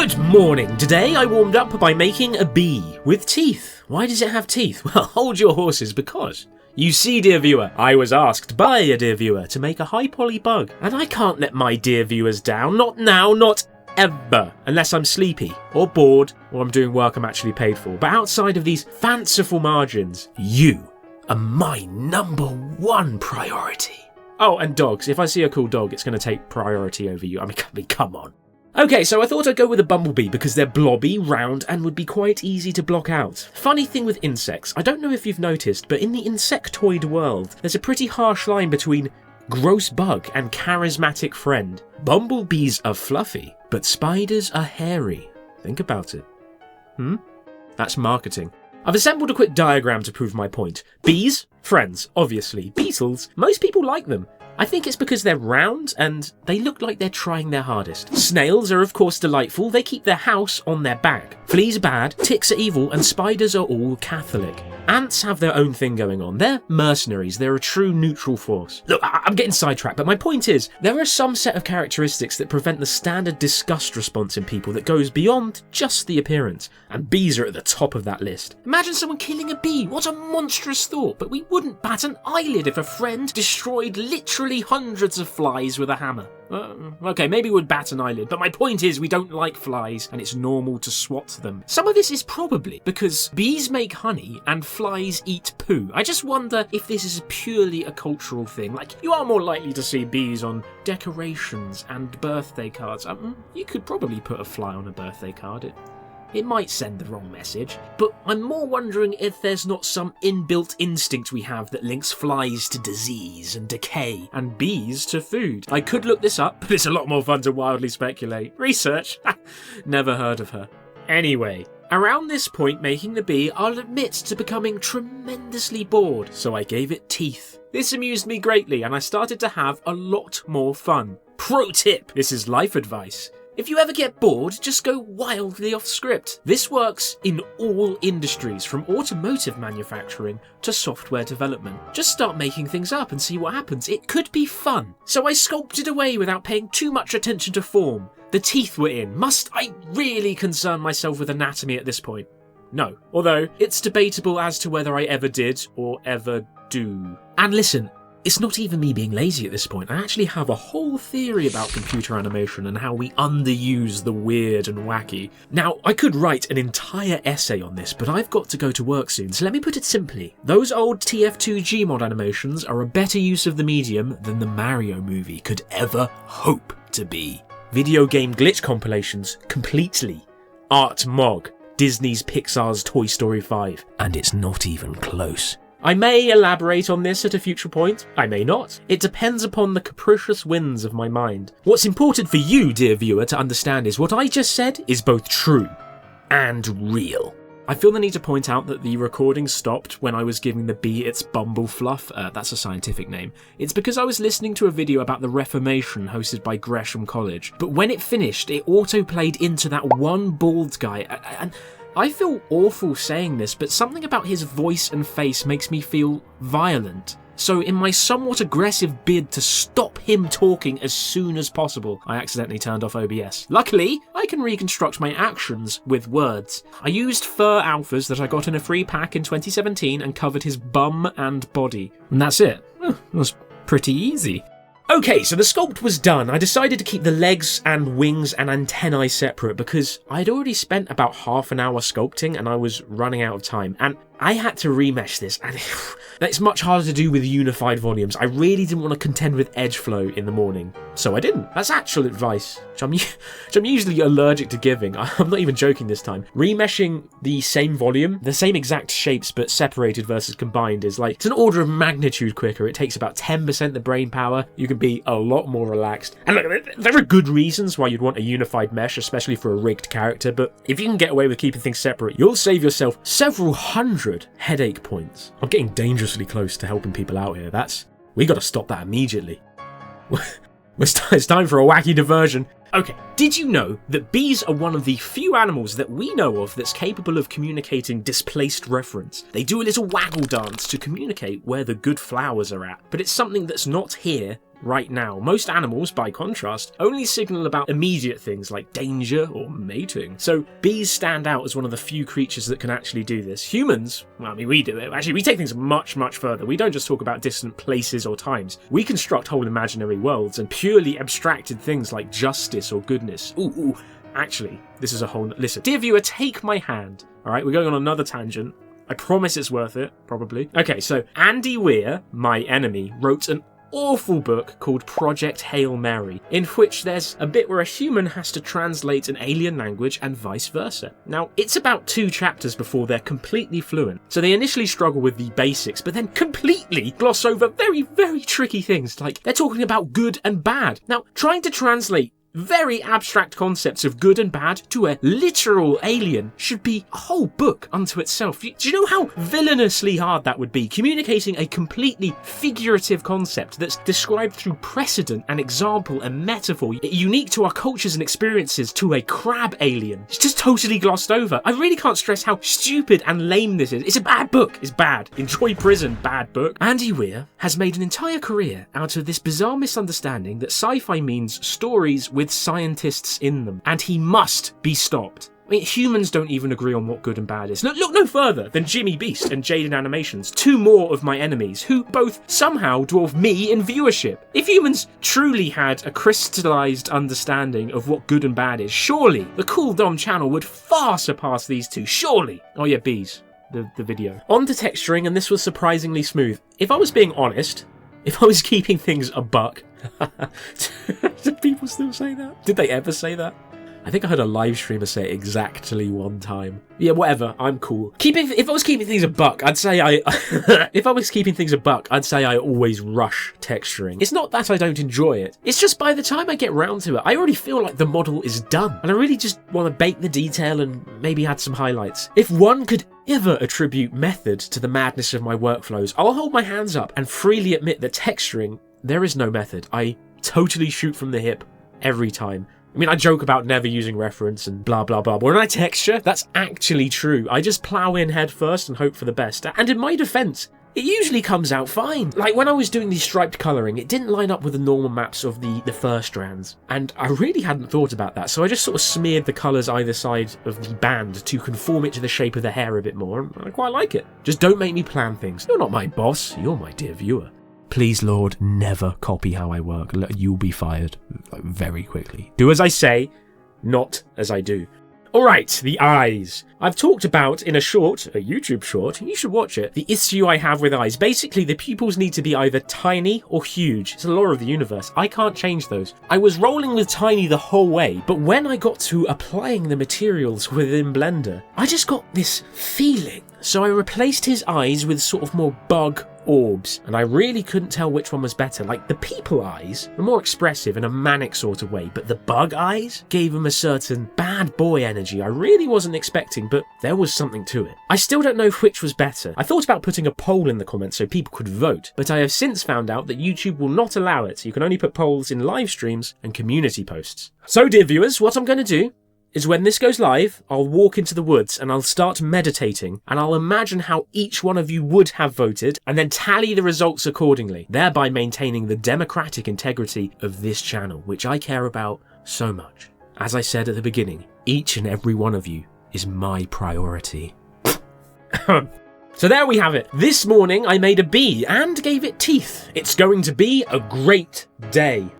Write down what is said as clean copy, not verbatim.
Good morning! Today I warmed up by making a bee with teeth. Why does it have teeth? Well, hold your horses because... You see, dear viewer, I was asked by a dear viewer to make a high poly bug, and I can't let my dear viewers down, not now, not ever, unless I'm sleepy, or bored, or I'm doing work I'm actually paid for. But outside of these fanciful margins, you are my #1 priority. Oh, and dogs. If I see a cool dog, it's going to take priority over you. I mean, come on. Okay, so I thought I'd go with a bumblebee because they're blobby, round, and would be quite easy to block out. Funny thing with insects, I don't know if you've noticed, but in the insectoid world, there's a pretty harsh line between gross bug and charismatic friend. Bumblebees are fluffy, but spiders are hairy. Think about it. That's marketing. I've assembled a quick diagram to prove my point. Bees, friends, obviously. Beetles, most people like them. I think it's because they're round and they look like they're trying their hardest. Snails are of course delightful, they keep their house on their back. Fleas are bad, ticks are evil, and spiders are all Catholic. Ants have their own thing going on. They're mercenaries, they're a true neutral force. Look, I'm getting sidetracked, but my point is, there are some set of characteristics that prevent the standard disgust response in people that goes beyond just the appearance, and bees are at the top of that list. Imagine someone killing a bee, what a monstrous thought, but we wouldn't bat an eyelid if a friend destroyed literally hundreds of flies with a hammer. Okay, maybe we'd bat an eyelid, but my point is we don't like flies and it's normal to swat them. Some of this is probably because bees make honey and flies eat poo. I just wonder if this is purely a cultural thing. Like, you are more likely to see bees on decorations and birthday cards. You could probably put a fly on a birthday card. It might send the wrong message, but I'm more wondering if there's not some inbuilt instinct we have that links flies to disease and decay, and bees to food. I could look this up, but it's a lot more fun to wildly speculate. Research? Never heard of her. Anyway, around this point making the bee, I'll admit to becoming tremendously bored, so I gave it teeth. This amused me greatly, and I started to have a lot more fun. Pro tip! This is life advice. If you ever get bored, just go wildly off script. This works in all industries, from automotive manufacturing to software development. Just start making things up and see what happens. It could be fun. So I sculpted away without paying too much attention to form. The teeth were in. Must I really concern myself with anatomy at this point? No. Although, it's debatable as to whether I ever did or ever do. And listen, it's not even me being lazy at this point. I actually have a whole theory about computer animation and how we underuse the weird and wacky. Now, I could write an entire essay on this, but I've got to go to work soon, so let me put it simply. Those old TF2 Gmod animations are a better use of the medium than the Mario movie could ever hope to be. Video game glitch compilations, completely. Art Mog, Disney's Pixar's Toy Story 5, and it's not even close. I may elaborate on this at a future point, I may not. It depends upon the capricious whims of my mind. What's important for you, dear viewer, to understand is what I just said is both true and real. I feel the need to point out that the recording stopped when I was giving the bee its bumble fluff. That's a scientific name. It's because I was listening to a video about the Reformation hosted by Gresham College. But when it finished, it auto-played into that one bald guy, and I feel awful saying this, but something about his voice and face makes me feel violent. So in my somewhat aggressive bid to stop him talking as soon as possible, I accidentally turned off OBS. Luckily, I can reconstruct my actions with words. I used fur alphas that I got in a free pack in 2017 and covered his bum and body. And that's it. It was pretty easy. Okay, so the sculpt was done. I decided to keep the legs and wings and antennae separate because I'd already spent about half an hour sculpting and I was running out of time. And I had to remesh this, and it's much harder to do with unified volumes. I really didn't want to contend with edge flow in the morning, so I didn't. That's actual advice, which I'm usually allergic to giving. I'm not even joking this time. Remeshing the same volume, the same exact shapes, but separated versus combined is like, it's an order of magnitude quicker. It takes about 10% the brain power. You can be a lot more relaxed. And look, there are good reasons why you'd want a unified mesh, especially for a rigged character, but if you can get away with keeping things separate, you'll save yourself several hundred headache points. I'm getting dangerously close to helping people out here. We gotta stop that immediately. It's time for a wacky diversion. Okay, did you know that bees are one of the few animals that we know of that's capable of communicating displaced reference? They do a little waggle dance to communicate where the good flowers are at, but it's something that's not here right now. Most animals, by contrast, only signal about immediate things like danger or mating. So bees stand out as one of the few creatures that can actually do this. Humans, well, I mean, we do it. Actually, we take things much, much further. We don't just talk about distant places or times. We construct whole imaginary worlds and purely abstracted things like justice or goodness. Ooh. Actually, this is a whole... Listen, dear viewer, take my hand. All right, we're going on another tangent. I promise it's worth it, probably. Okay, so Andy Weir, my enemy, wrote an awful book called Project Hail Mary, in which there's a bit where a human has to translate an alien language and vice versa. Now, it's about 2 chapters before they're completely fluent, so they initially struggle with the basics, but then completely gloss over very, very tricky things, like they're talking about good and bad. Now, trying to translate very abstract concepts of good and bad to a literal alien should be a whole book unto itself. Do you know how villainously hard that would be? Communicating a completely figurative concept that's described through precedent and example and metaphor, unique to our cultures and experiences, to a crab alien. It's just totally glossed over. I really can't stress how stupid and lame this is. It's a bad book. It's bad. Enjoy Prison, bad book. Andy Weir has made an entire career out of this bizarre misunderstanding that sci-fi means stories with scientists in them, and he must be stopped. I mean, humans don't even agree on what good and bad is. Look no further than Jimmy Beast and Jaden Animations, 2 more of my enemies, who both somehow dwarf me in viewership. If humans truly had a crystallized understanding of what good and bad is, surely the Cool Dom channel would far surpass these 2, surely. Oh yeah, bees, the video. On to texturing, and this was surprisingly smooth. If I was being honest, if I was keeping things a buck, do people still say that? Did they ever say that? I think I heard a live streamer say it exactly one time. Yeah, whatever. I'm cool. If I was keeping things a buck, I'd say if I was keeping things a buck, I'd say I always rush texturing. It's not that I don't enjoy it. It's just by the time I get round to it, I already feel like the model is done, and I really just want to bake the detail and maybe add some highlights. If one could ever attribute method to the madness of my workflows, I'll hold my hands up and freely admit that texturing, there is no method. I totally shoot from the hip every time. I mean, I joke about never using reference and blah, blah, blah, but when I texture, that's actually true. I just plow in head first and hope for the best. And in my defense, it usually comes out fine. Like when I was doing the striped colouring, it didn't line up with the normal maps of the first strands. And I really hadn't thought about that, so I just sort of smeared the colours either side of the band to conform it to the shape of the hair a bit more, and I quite like it. Just don't make me plan things. You're not my boss, you're my dear viewer. Please, Lord, never copy how I work. You'll be fired very quickly. Do as I say, not as I do. Alright, the eyes. I've talked about in a YouTube short, you should watch it, the issue I have with eyes. Basically, the pupils need to be either tiny or huge. It's the law of the universe. I can't change those. I was rolling with tiny the whole way, but when I got to applying the materials within Blender, I just got this feeling. So I replaced his eyes with sort of more bug orbs, and I really couldn't tell which one was better. Like, the people eyes were more expressive in a manic sort of way, but the bug eyes gave him a certain bad boy energy I really wasn't expecting, but there was something to it. I still don't know which was better. I thought about putting a poll in the comments so people could vote, but I have since found out that YouTube will not allow it. You can only put polls in live streams and community posts. So, dear viewers, what I'm going to do is when this goes live, I'll walk into the woods and I'll start meditating, and I'll imagine how each one of you would have voted and then tally the results accordingly, thereby maintaining the democratic integrity of this channel, which I care about so much. As I said at the beginning, each and every one of you is my priority. So there we have it. This morning I made a bee and gave it teeth. It's going to be a great day.